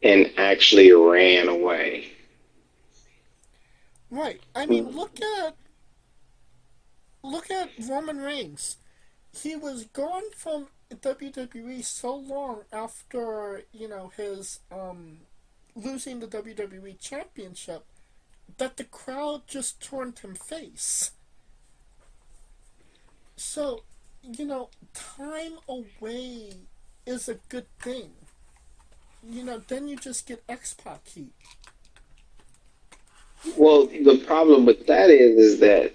and actually ran away. Right. I mean, look at Roman Reigns. He was gone from WWE so long after his losing the WWE Championship that the crowd just turned him face. So, time away is a good thing. Then you just get X-Pac heat. Well, the problem with that is that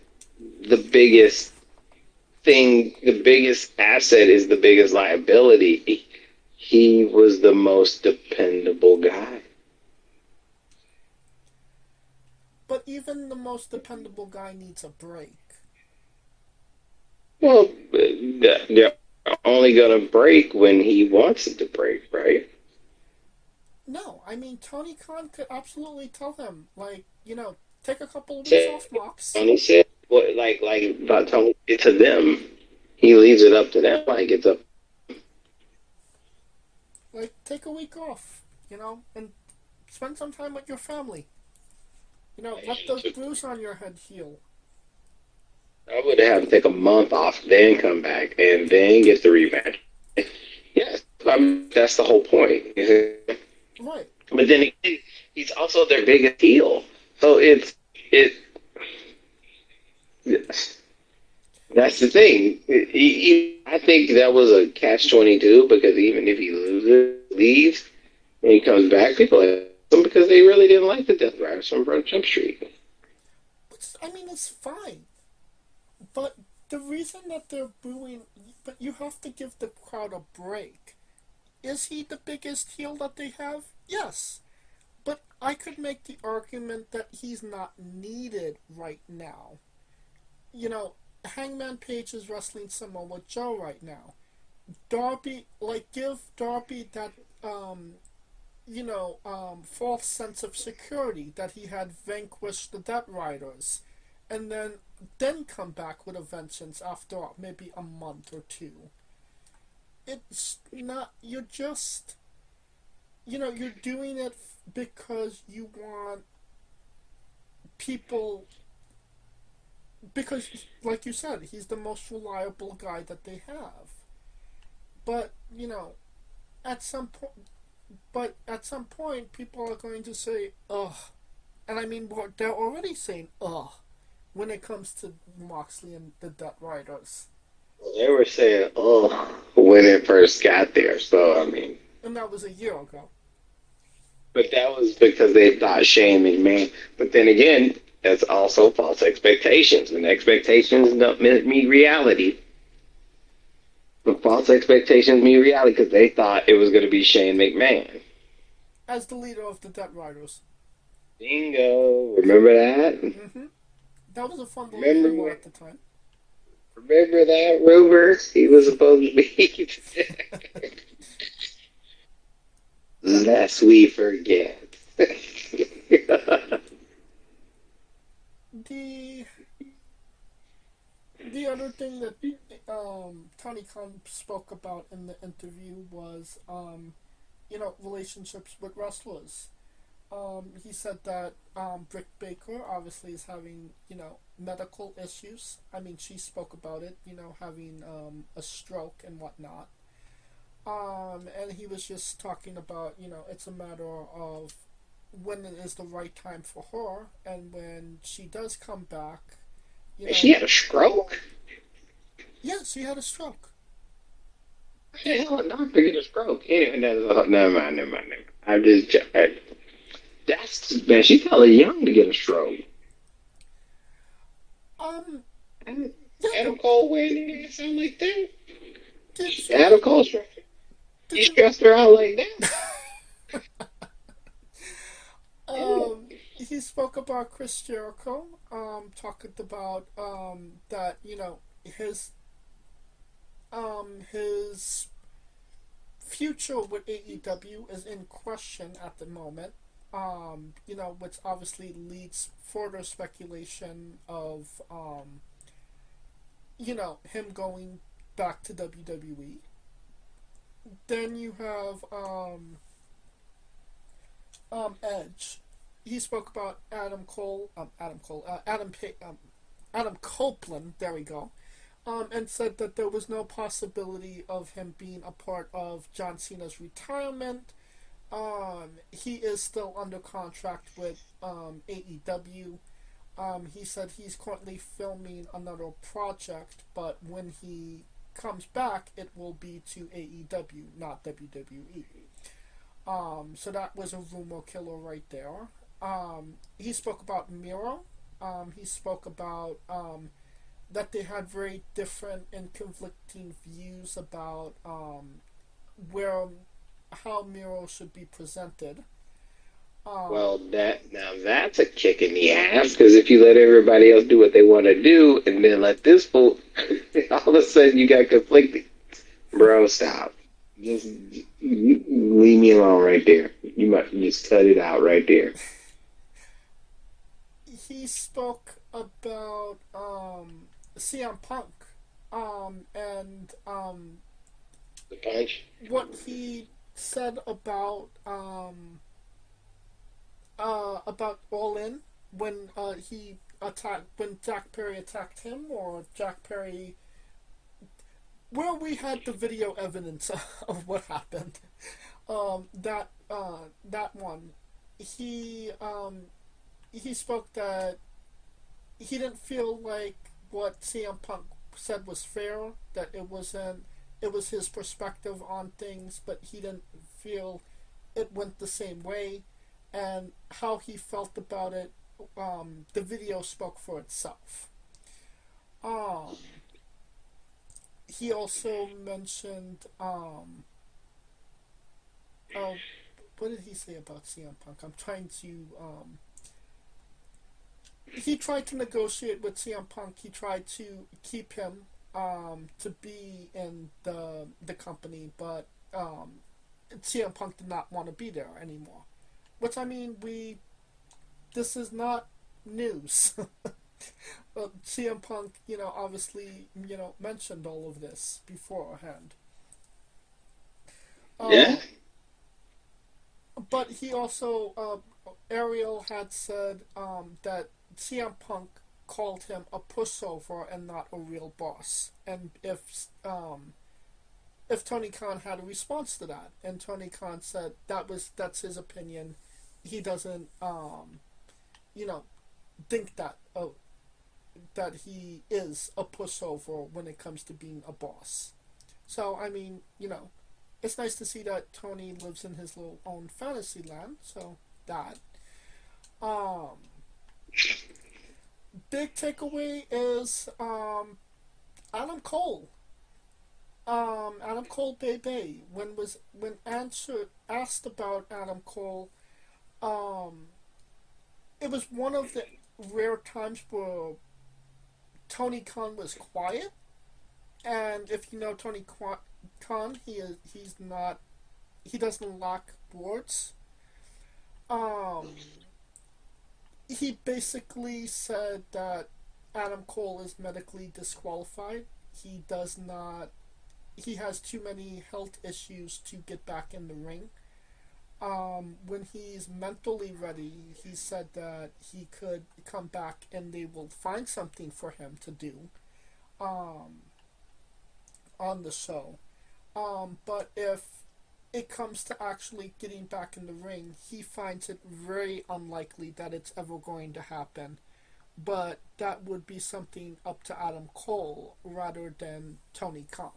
the biggest the biggest asset is the biggest liability. He was the most dependable guy. But even the most dependable guy needs a break. Well, they're only going to break when he wants it to break, right? No, I mean, Tony Khan could absolutely tell him, like, take a couple of weeks off, Mox. Tony said, what, like about Tony did to them. He leaves it up to them. Like it's up. Like, take a week off, and spend some time with your family. Let those bruises on your head heal. I would have to take a month off, then come back, and then get the rematch. Yes, that's the whole point. Right. But then again, he's also their biggest heel. So it. That's the thing. I think that was a catch-22 because even if he leaves, and he comes back, people like him because they really didn't like the Death Riders from Jump Street. I mean, it's fine. But the reason that they're booing, but you have to give the crowd a break. Is he the biggest heel that they have? Yes. But I could make the argument that he's not needed right now. Hangman Page is wrestling Samoa Joe right now. Darby, like, give Darby that, false sense of security that he had vanquished the Death Riders. And then come back with a vengeance after maybe a month or two. It's not, you're just, you're doing it because you want people, because, like you said, he's the most reliable guy that they have. But, at some point, people are going to say, ugh. And I mean, they're already saying, ugh, when it comes to Moxley and the Death Riders. They were saying, "Oh," when it first got there. So I mean, And that was a year ago. but that was because they thought Shane McMahon. But then again, that's also false expectations, and expectations don't meet reality. But false expectations meet reality because they thought it was going to be Shane McMahon. As the leader of the Death Riders. Bingo! Remember that? Mm-hmm. That was a fun little rumor at the time. Remember that rumor? He was supposed to be. Lest we forget. The the other thing that Tony Khan spoke about in the interview was relationships with wrestlers. He said that Britt Baker obviously is having medical issues. I mean, she spoke about it. Having a stroke and whatnot. And he was just talking about it's a matter of when it is the right time for her, and when she does come back. She had a stroke? Yeah, she had a stroke. What the hell, a doctor get a stroke? Anyway, never mind. I'm just. That's man. She's hella young to get a stroke. Um, yeah, Adam Cole wearing it sound like that? did Adam you, Cole, he did you, stressed her out like that? he spoke about Chris Jericho, talking about, that, his future with AEW is in question at the moment. Which obviously leads further speculation of, him going back to WWE. Then you have, Edge. He spoke about Adam Copeland. There we go. And said that there was no possibility of him being a part of John Cena's retirement. He is still under contract with, AEW. He said he's currently filming another project, but when he comes back, it will be to AEW, not WWE. So that was a rumor killer right there. He spoke about Miro. He spoke about, that they had very different and conflicting views about, where how Miro should be presented. Um, Well, that's a kick in the ass because if you let everybody else do what they want to do and then let this fool, all of a sudden you got conflicting. Bro, stop. Just leave me alone right there. You might just cut it out right there. he spoke about, CM Punk, and, The punch. what he said about All In when, he attacked when Jack Perry attacked him, or Jack Perry, where we had the video evidence of what happened. That one, he he spoke that he didn't feel like what CM Punk said was fair. That it wasn't. It was his perspective on things, but he didn't feel it went the same way, and how he felt about it. The video spoke for itself. Um, he also mentioned, oh, what did he say about CM Punk? I'm trying to, he tried to negotiate with CM Punk. He tried to keep him, to be in the company, but, CM Punk did not want to be there anymore. Which, I mean, this is not news. CM Punk, obviously, mentioned all of this beforehand. Yeah. Um, but he also, Ariel had said, that CM Punk called him a pushover and not a real boss. And if Tony Khan had a response to that, and Tony Khan said that's his opinion. He doesn't, you know think that he is a pushover when it comes to being a boss. So I mean, it's nice to see that Tony lives in his little own fantasy land. So that, um, big takeaway is, Adam Cole. Adam Cole Bebe, when answered asked about Adam Cole, um, it was one of the rare times where Tony Khan was quiet. And if you know Khan, he doesn't lack words. Um, he basically said that Adam Cole is medically disqualified. He does not. He has too many health issues to get back in the ring. When he's mentally ready, he said that he could come back and they will find something for him to do, um, on the show. But if it comes to actually getting back in the ring, he finds it very unlikely that it's ever going to happen. But that would be something up to Adam Cole rather than Tony Khan.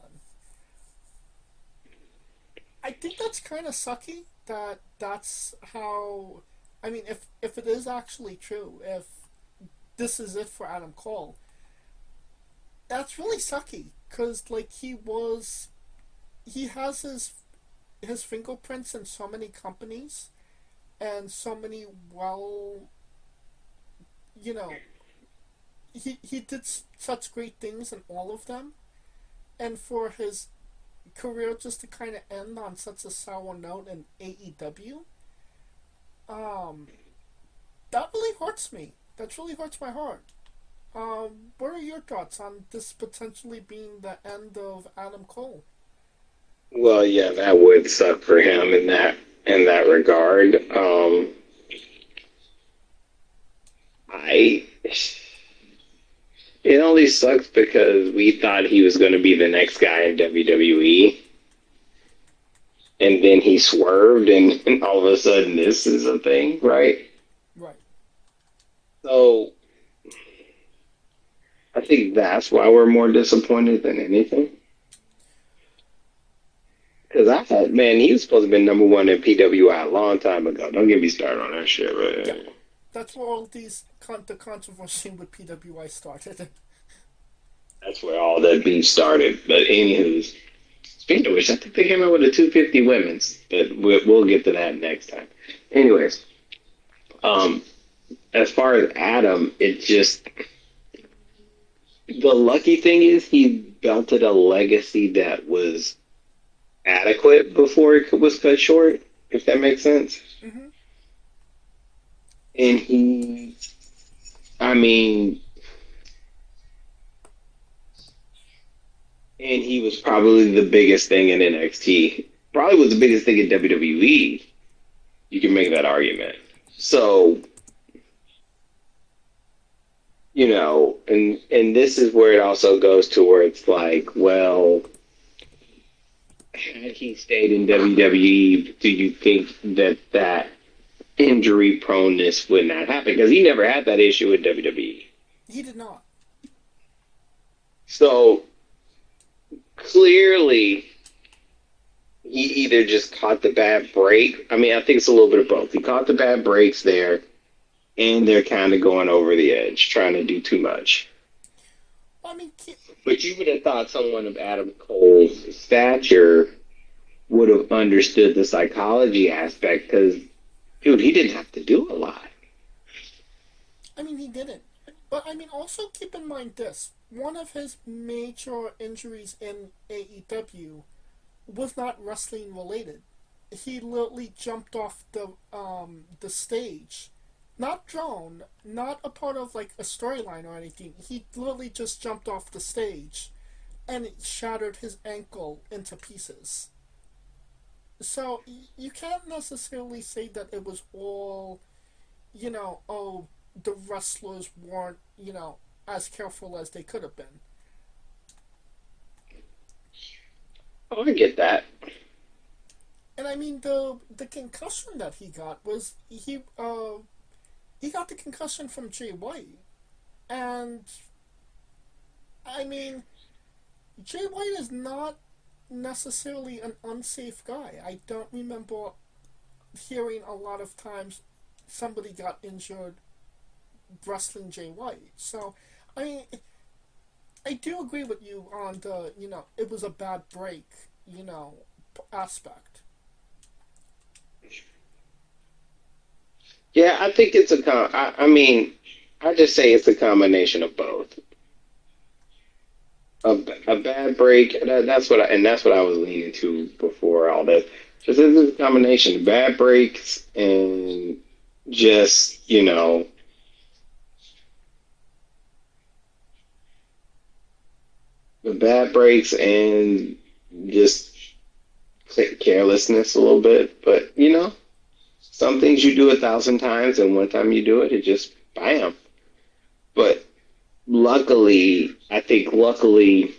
I think that's kind of sucky that that's how. I mean, if it is actually true, if this is it for Adam Cole, that's really sucky because like he has his fingerprints in so many companies and so many you know he did such great things in all of them, and for his career just to kind of end on such a sour note in AEW, um, that really hurts me. That really hurts my heart. What are your thoughts on this potentially being the end of Adam Cole? Well, yeah, that would suck for him in that regard. I it only sucks because we thought he was going to be the next guy in WWE, and then he swerved, and all of a sudden this is a thing, right? Right. So I think that's why we're more disappointed than anything. Because I thought, man, he was supposed to be number one in PWI a long time ago. Don't get me started on that shit, Yeah. man. That's where all the controversy with PWI started. That's where all that beef started. But anywho, speaking of which, I think they came out with a 250 women's, but we'll get to that next time. Anyways, um, as far as Adam, it just the lucky thing is he belted a legacy that was adequate before it was cut short, if that makes sense. Hmm. And he, I mean, and he was probably the biggest thing in NXT. Probably was the biggest thing in WWE. You can make that argument. So, and this is where it also goes to where it's like, well, had he stayed in WWE, do you think that injury proneness would not happen? Because he never had that issue with WWE. He did not. So clearly, he either just caught the bad break. I mean, I think it's a little bit of both. He caught the bad breaks there, and they're kind of going over the edge, trying to do too much. I mean, But you would have thought someone of Adam Cole's stature would have understood the psychology aspect because, dude, he didn't have to do a lot. he didn't. But I mean, also keep in mind this: one of his major injuries in AEW was not wrestling related. He literally jumped off the stage, not drawn, not a part of like a storyline or anything. He literally just jumped off the stage, and it shattered his ankle into pieces. So you can't necessarily say that it was all, oh, the wrestlers weren't, as careful as they could have been. Oh, I get that. And I mean the concussion that he got was he got the concussion from Jay White, and I mean Jay White is not necessarily an unsafe guy. I don't remember hearing a lot of times somebody got injured wrestling Jay White. So I mean I do agree with you on the it was a bad break aspect. Yeah, I think it's I mean, I just say it's a combination of both. A bad break. That's what I was leaning to before all this. Just it's a combination of bad breaks and just the bad breaks and just carelessness a little bit. But some things you do 1,000 times, and one time you do it, it just bam. But luckily, I think luckily,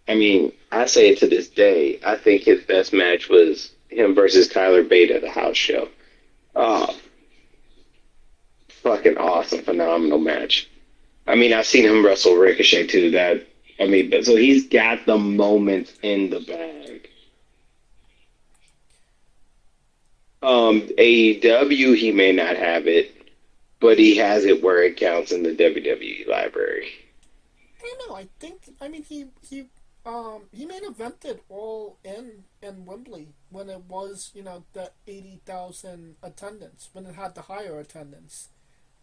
I mean, I say it to this day. I think his best match was him versus Tyler Bate at the house show. Oh, fucking awesome, phenomenal match. I mean, I've seen him wrestle Ricochet too. So he's got the moments in the bag. AEW, he may not have it, but he has it where it counts in the WWE library. I don't know. I think. I mean, he main evented all in Wembley when it was the 80,000 attendance when it had the higher attendance.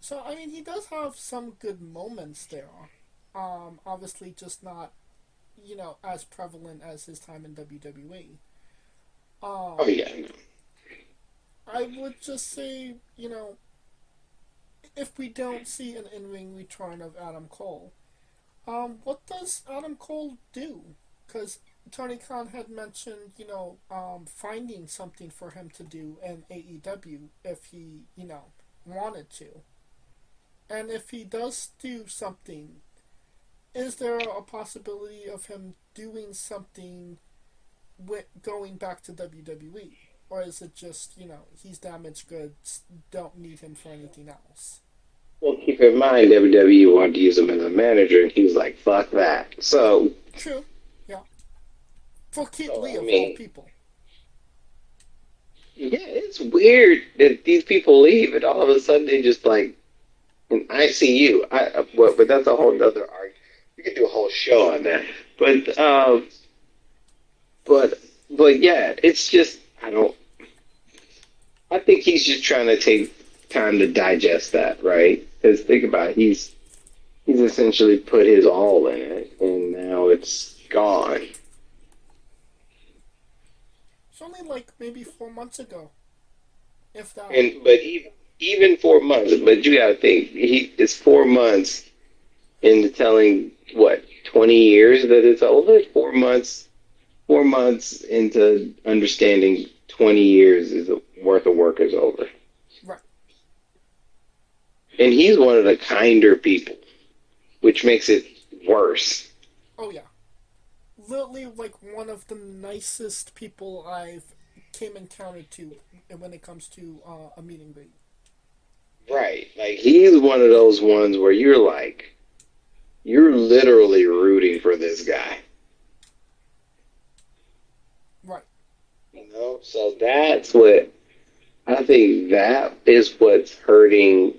So I mean, he does have some good moments there. Obviously, just not as prevalent as his time in WWE. Oh Um, yeah, I would just say if we don't see an in-ring return of Adam Cole, what does Adam Cole do? Because Tony Khan had mentioned, finding something for him to do in AEW if he, wanted to. And if he does do something, is there a possibility of him doing something with going back to WWE? Or is it just, he's damaged goods, don't need him for anything else? well, keep in mind, WWE wanted to use him as a manager, and he was like, "Fuck that." True, yeah. For Keith So Lee, I of all mean, people. yeah, it's weird that these people leave, and all of a sudden they just like in ICU. But that's a whole other argument. We could do a whole show on that. But but but yeah, it's just I don't. I think he's just trying to take time to digest that, right? Because think about it, he's essentially put his all in it, and now it's gone. It's only like maybe 4 months ago, if that. And but even 4 months, but you got to think it's 4 months into telling what 20 years that it's over. 4 months, 4 months into understanding 20 years is worth of work is over. Right. And he's one of the kinder people, which makes it worse. Oh yeah. Literally like one of the nicest people I've came encountered to when it comes to a meeting greet. Right. Like he's one of those ones where you're literally rooting for this guy. Right. So that's what I think that is what's hurting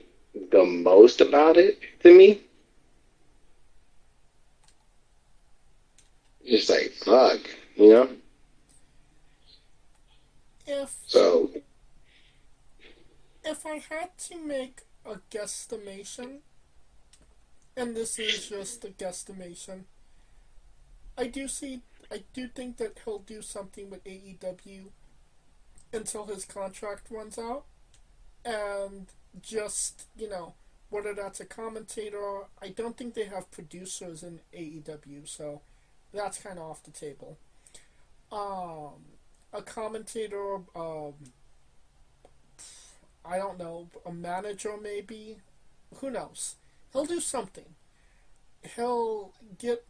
the most about it to me. Just like fuck. If So if I had to make a guesstimation, and this is just a guesstimation, I do see I do think that he'll do something with AEW until his contract runs out, and just whether that's a commentator. I don't think they have producers in AEW, so that's kind of off the table. A commentator, I don't know, a manager maybe. Who knows? He'll do something. He'll get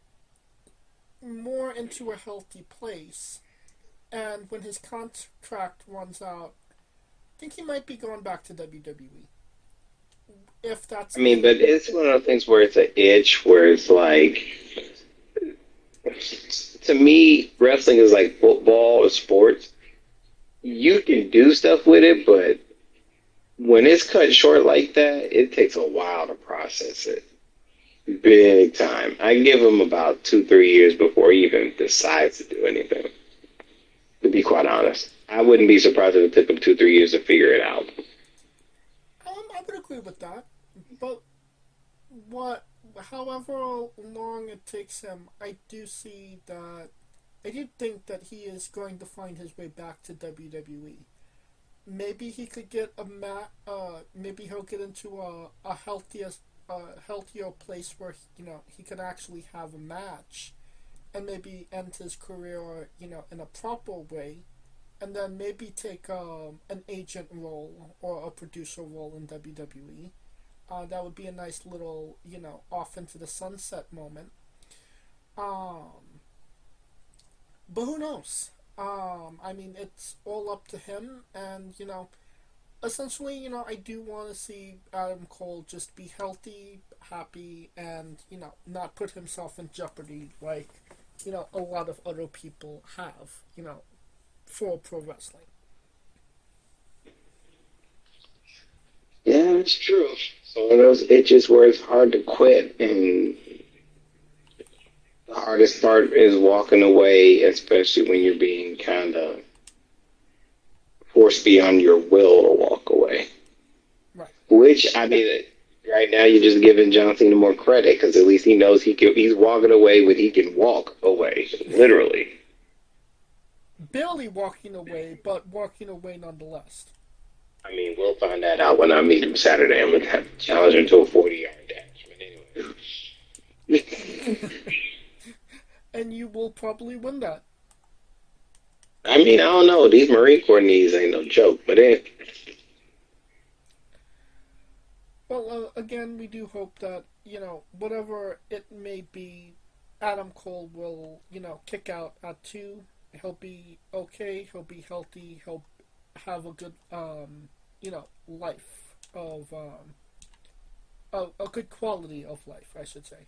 more into a healthy place, and when his contract runs out, I think he might be going back to WWE. If that's I mean, in but it's one of those things where it's an itch where it's like to me, wrestling is like football or sports. You can do stuff with it, but when it's cut short like that, it takes a while to process it. Big time. I give him about 2, 3 years before he even decides to do anything. To be quite honest, I wouldn't be surprised if it took him 2, 3 years to figure it out. I would agree with that, but what, however long it takes him, I do think that he is going to find his way back to WWE. Maybe he could get maybe he'll get into a healthier place where he could actually have a match, and maybe end his career in a proper way, and then maybe take an agent role or a producer role in WWE. That would be a nice little off into the sunset moment. Um, but who knows? I mean, it's all up to him, and essentially, I do want to see Adam Cole just be healthy, happy, and not put himself in jeopardy like a lot of other people have, for pro wrestling. Yeah, it's true. So one of those itches where it's hard to quit, and The hardest part is walking away, especially when you're being kind of forced beyond your will to walk away. Right. Which, I mean, right now you're just giving John Cena more credit because at least he knows he's walking away when he can walk away, literally. Barely walking away, but walking away nonetheless. I mean, we'll find that out when I meet him Saturday. I'm going to have to challenge him to a 40-yard dash. But anyway. And you will probably win that. I mean, I don't know. These Marine Corps knees ain't no joke, but Well, again, we do hope that, whatever it may be, Adam Cole will, kick out at 2. He'll be okay. He'll be healthy. He'll have a good, life of, a good quality of life, I should say.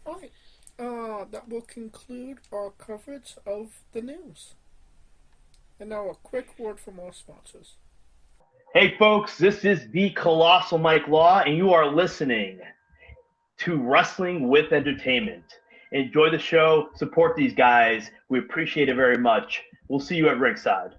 Alright, that will conclude our coverage of the news. And now a quick word from our sponsors. Hey folks, this is the Colossal Mike Law, and you are listening to Wrestling with Entertainment. Enjoy the show, support these guys. We appreciate it very much. We'll see you at ringside.